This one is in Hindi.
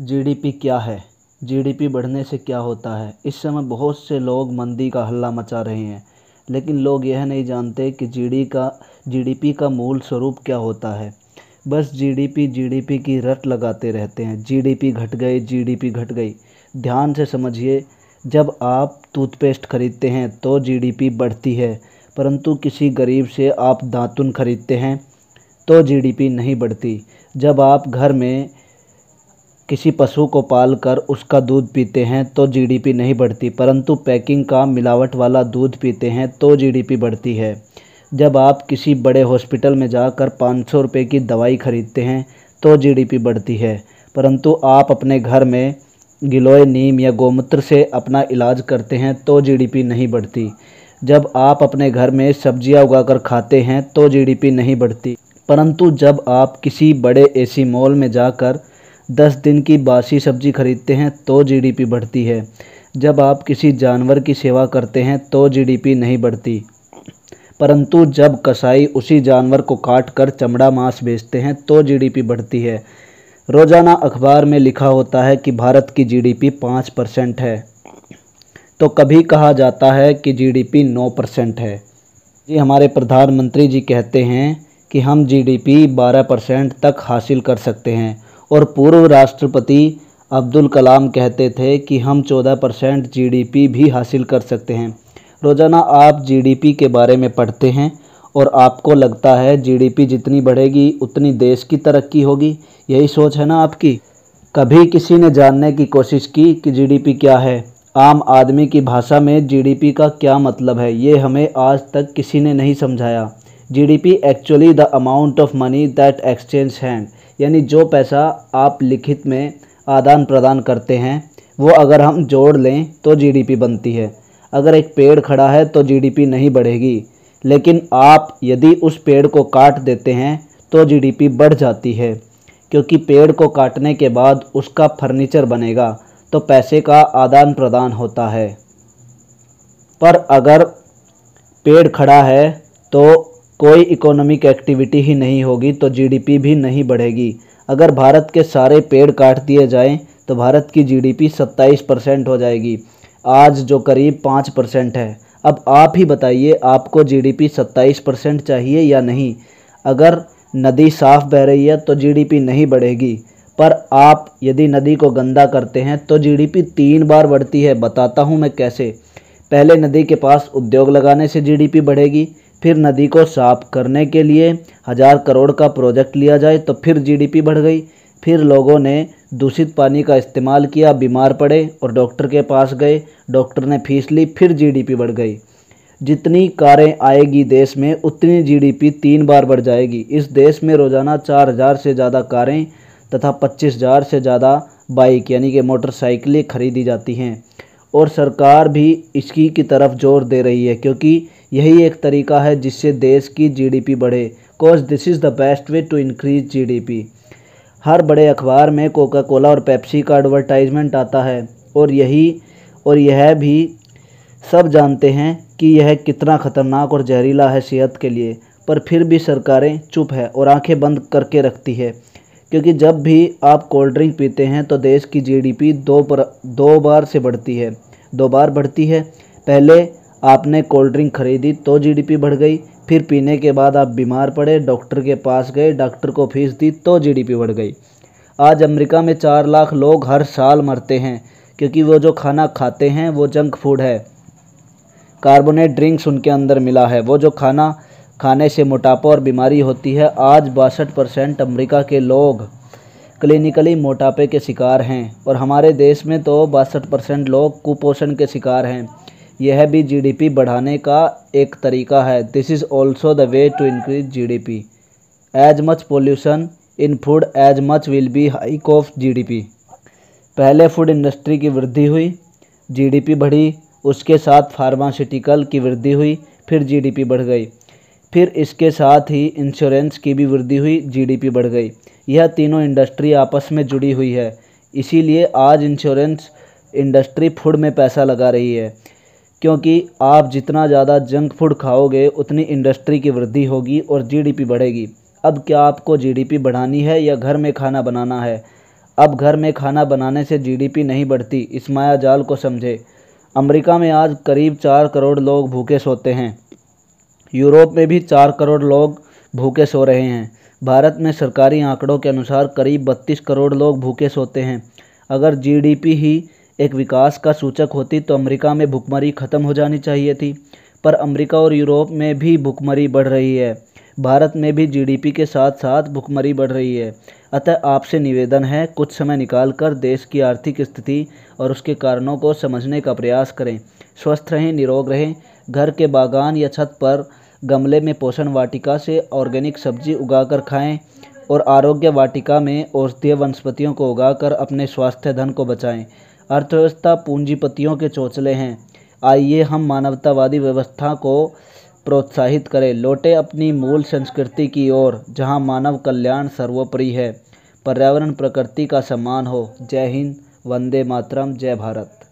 जीडीपी क्या है? जीडीपी बढ़ने से क्या होता है? इस समय बहुत से लोग मंदी का हल्ला मचा रहे हैं, लेकिन लोग यह नहीं जानते कि जीडीपी का मूल स्वरूप क्या होता है। बस जीडीपी की रट लगाते रहते हैं। जीडीपी घट गई, जीडीपी घट गई। ध्यान से समझिए, जब आप टूथपेस्ट खरीदते हैं तो जीडीपी बढ़ती है, परंतु किसी गरीब से आप दातुन खरीदते हैं तो जीडीपी नहीं बढ़ती। जब आप घर में किसी पशु को पालकर उसका दूध पीते हैं तो जीडीपी नहीं बढ़ती, परंतु पैकिंग का मिलावट वाला दूध पीते हैं तो जीडीपी बढ़ती है। जब आप किसी बड़े हॉस्पिटल में जाकर 500 रुपये की दवाई खरीदते हैं तो जीडीपी बढ़ती है, परंतु आप अपने घर में गिलोय नीम या गोमूत्र से अपना इलाज करते हैं तो जीडीपी नहीं बढ़ती। जब आप अपने घर में सब्जियां उगाकर खाते हैं तो जीडीपी नहीं बढ़ती, परंतु जब आप किसी बड़े एसी मॉल में जाकर 10 दिन की बासी सब्जी खरीदते हैं तो जीडीपी बढ़ती है। जब आप किसी जानवर की सेवा करते हैं तो जीडीपी नहीं बढ़ती, परंतु जब कसाई उसी जानवर को काट कर चमड़ा मांस बेचते हैं तो जीडीपी बढ़ती है। रोज़ाना अखबार में लिखा होता है कि भारत की जीडीपी 5% है, तो कभी कहा जाता है कि जीडीपी 9% है। जी, हमारे प्रधानमंत्री जी कहते हैं कि हम जीडीपी 12% तक हासिल कर सकते हैं, और पूर्व राष्ट्रपति अब्दुल कलाम कहते थे कि हम 14% जीडीपी भी हासिल कर सकते हैं। रोज़ाना आप जीडीपी के बारे में पढ़ते हैं और आपको लगता है जीडीपी जितनी बढ़ेगी उतनी देश की तरक्की होगी। यही सोच है ना आपकी? कभी किसी ने जानने की कोशिश की कि जीडीपी क्या है? आम आदमी की भाषा में जीडीपी का क्या मतलब है, ये हमें आज तक किसी ने नहीं समझाया। GDP actually the amount of money that exchange hand, यानी जो पैसा आप लिखित में आदान प्रदान करते हैं वो अगर हम जोड़ लें तो जीडीपी बनती है। अगर एक पेड़ खड़ा है तो जीडीपी नहीं बढ़ेगी, लेकिन आप यदि उस पेड़ को काट देते हैं तो जीडीपी बढ़ जाती है, क्योंकि पेड़ को काटने के बाद उसका फर्नीचर बनेगा तो पैसे का आदान प्रदान होता है। पर अगर पेड़ खड़ा है तो कोई इकोनॉमिक एक्टिविटी ही नहीं होगी तो जीडीपी भी नहीं बढ़ेगी। अगर भारत के सारे पेड़ काट दिए जाएं तो भारत की जीडीपी 27% हो जाएगी, आज जो करीब 5% है। अब आप ही बताइए, आपको जीडीपी 27% चाहिए या नहीं? अगर नदी साफ़ बह रही है तो जीडीपी नहीं बढ़ेगी, पर आप यदि नदी को गंदा करते हैं तो जीडीपी 3 बार बढ़ती है। बताता हूँ मैं कैसे। पहले नदी के पास उद्योग लगाने से जीडीपी बढ़ेगी, फिर नदी को साफ करने के लिए 1000 करोड़ का प्रोजेक्ट लिया जाए तो फिर जीडीपी बढ़ गई। फिर लोगों ने दूषित पानी का इस्तेमाल किया, बीमार पड़े और डॉक्टर के पास गए, डॉक्टर ने फीस ली, फिर जीडीपी बढ़ गई। जितनी कारें आएगी देश में उतनी जीडीपी 3 बार बढ़ जाएगी। इस देश में रोज़ाना 4000 से ज़्यादा कारें तथा 25000 से ज़्यादा बाइक यानी कि मोटरसाइकिलें खरीदी जाती हैं, और सरकार भी इसकी की तरफ जोर दे रही है, क्योंकि यही एक तरीका है जिससे देश की जीडीपी बढ़े। Cause this is the best way to increase GDP. हर बड़े अखबार में कोका कोला और पेप्सी का एडवर्टाइजमेंट आता है, और यह भी सब जानते हैं कि यह कितना ख़तरनाक और जहरीला है सेहत के लिए, पर फिर भी सरकारें चुप है और आंखें बंद करके रखती है। क्योंकि जब भी आप कोल्ड ड्रिंक पीते हैं तो देश की जीडीपी दो बार से बढ़ती है, 2 बार बढ़ती है। पहले आपने कोल्ड ड्रिंक खरीदी तो जीडीपी बढ़ गई, फिर पीने के बाद आप बीमार पड़े, डॉक्टर के पास गए, डॉक्टर को फीस दी तो जीडीपी बढ़ गई। आज अमेरिका में 4 लाख लोग हर साल मरते हैं, क्योंकि वो जो खाना खाते हैं वो जंक फूड है, कार्बोनेट ड्रिंक्स उनके अंदर मिला है। वो जो खाना खाने से मोटापा और बीमारी होती है। आज 62% अमेरिका के लोग क्लिनिकली मोटापे के शिकार हैं, और हमारे देश में तो 62% लोग कुपोषण के शिकार हैं। यह भी जीडीपी बढ़ाने का एक तरीका है। This is also the way to increase GDP. As much pollution in food as much will be hike of GDP. पहले फूड इंडस्ट्री की वृद्धि हुई, जीडीपी बढ़ी, उसके साथ फार्मास्यूटिकल की वृद्धि हुई, फिर जीडीपी बढ़ गई, फिर इसके साथ ही इंश्योरेंस की भी वृद्धि हुई, जीडीपी बढ़ गई। यह तीनों इंडस्ट्री आपस में जुड़ी हुई है, इसीलिए आज इंश्योरेंस इंडस्ट्री फूड में पैसा लगा रही है, क्योंकि आप जितना ज़्यादा जंक फूड खाओगे उतनी इंडस्ट्री की वृद्धि होगी और जीडीपी बढ़ेगी। अब क्या आपको जीडीपी बढ़ानी है या घर में खाना बनाना है? अब घर में खाना बनाने से जीडीपी नहीं बढ़ती, इस माया जाल को समझे। अमेरिका में आज करीब 4 करोड़ लोग भूखे सोते हैं। यूरोप में भी 4 करोड़ लोग भूखे सो रहे हैं। भारत में सरकारी आंकड़ों के अनुसार करीब 32 करोड़ लोग भूखे सोते हैं। अगर जीडीपी ही एक विकास का सूचक होती तो अमेरिका में भुखमरी खत्म हो जानी चाहिए थी, पर अमेरिका और यूरोप में भी भुखमरी बढ़ रही है। भारत में भी जीडीपी के साथ साथ भुखमरी बढ़ रही है। अतः आपसे निवेदन है, कुछ समय निकालकर देश की आर्थिक स्थिति और उसके कारणों को समझने का प्रयास करें। स्वस्थ रहें, निरोग रहें। घर के बागान या छत पर गमले में पोषण वाटिका से ऑर्गेनिक सब्जी उगाकर खाएं और आरोग्य वाटिका में औषधीय वनस्पतियों को उगाकर अपने स्वास्थ्य धन को बचाएं। अर्थव्यवस्था पूंजीपतियों के चोंचले हैं। आइए हम मानवतावादी व्यवस्था को प्रोत्साहित करें, लौटे अपनी मूल संस्कृति की ओर, जहां मानव कल्याण सर्वोपरि है, पर्यावरण प्रकृति का सम्मान हो। जय हिंद, वंदे मातरम, जय भारत।